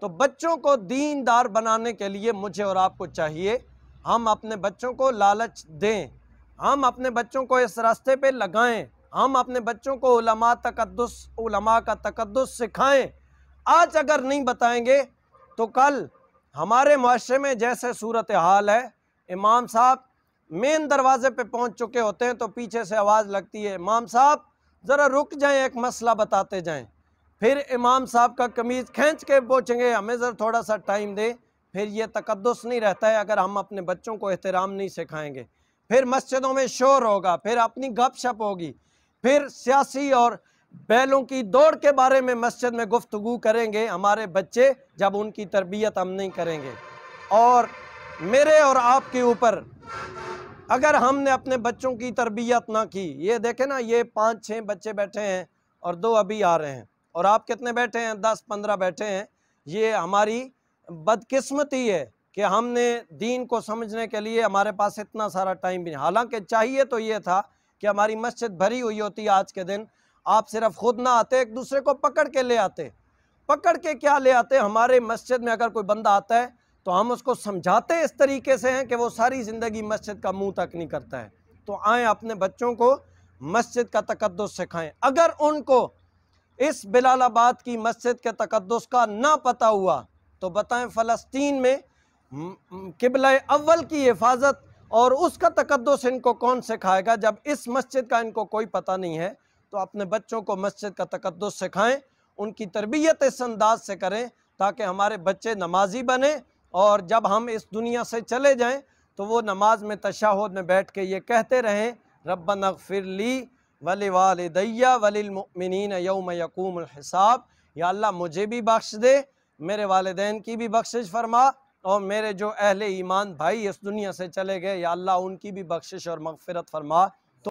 तो बच्चों को दीनदार बनाने के लिए मुझे और आपको चाहिए हम अपने बच्चों को लालच दें, हम अपने बच्चों को इस रास्ते पे लगाएं, हम अपने बच्चों को उलमा का तकद्दुस सिखाएं। आज अगर नहीं बताएंगे तो कल हमारे मुआशरे में जैसे सूरत हाल है, इमाम साहब मेन दरवाजे पे पहुंच चुके होते हैं तो पीछे से आवाज़ लगती है, इमाम साहब ज़रा रुक जाएं, एक मसला बताते जाएं। फिर इमाम साहब का कमीज़ खींच के पूछेंगे, हमें ज़रा थोड़ा सा टाइम दे। फिर ये तकद्दुस नहीं रहता है अगर हम अपने बच्चों को एहतराम नहीं सिखाएंगे। फिर मस्जिदों में शोर होगा, फिर अपनी गपशप होगी, फिर सियासी और बैलों की दौड़ के बारे में मस्जिद में गुफ्तगू करेंगे हमारे बच्चे, जब उनकी तरबियत हम नहीं करेंगे। और मेरे और आपके ऊपर अगर हमने अपने बच्चों की तरबियत ना की, ये देखें ना, ये 5-6 बच्चे बैठे हैं और 2 अभी आ रहे हैं, और आप कितने बैठे हैं? 10-15 बैठे हैं। ये हमारी बदकिस्मती है कि हमने दीन को समझने के लिए हमारे पास इतना सारा टाइम भी नहीं। हालांकि चाहिए तो ये था कि हमारी मस्जिद भरी हुई होती आज के दिन, आप सिर्फ खुद ना आते, एक दूसरे को पकड़ के ले आते। पकड़ के क्या ले आते? हमारे मस्जिद में अगर कोई बंदा आता है तो हम उसको समझाते इस तरीके से हैं कि वो सारी ज़िंदगी मस्जिद का मुंह तक नहीं करता है। तो आएँ अपने बच्चों को मस्जिद का तकद्दुस सिखाएं। अगर उनको इस बिलालाबाद की मस्जिद के तकद्दुस का ना पता हुआ तो बताएं फ़लस्तीन में किबला अव्वल की हिफाजत और उसका तकद्दुस इनको कौन सिखाएगा, जब इस मस्जिद का इनको कोई पता नहीं है। तो अपने बच्चों को मस्जिद का तकद्दुस सिखाएं, उनकी तरबियत इस अंदाज से करें ताकि हमारे बच्चे नमाजी बने, और जब हम इस दुनिया से चले जाएं तो वो नमाज में तशहुद में बैठ के ये कहते रहें, रब्बना इग़फिर ली वलिवालिदैया वलिलमुमिनीन यौम यक़ूमुल हिसाब। या अल्लाह मुझे भी बख्श दे, मेरे वालिदैन की भी बख्शिश फरमा, और मेरे जो अहले ईमान भाई इस दुनिया से चले गए, या अल्लाह उनकी भी बख्शिश और मग़फ़िरत फरमा।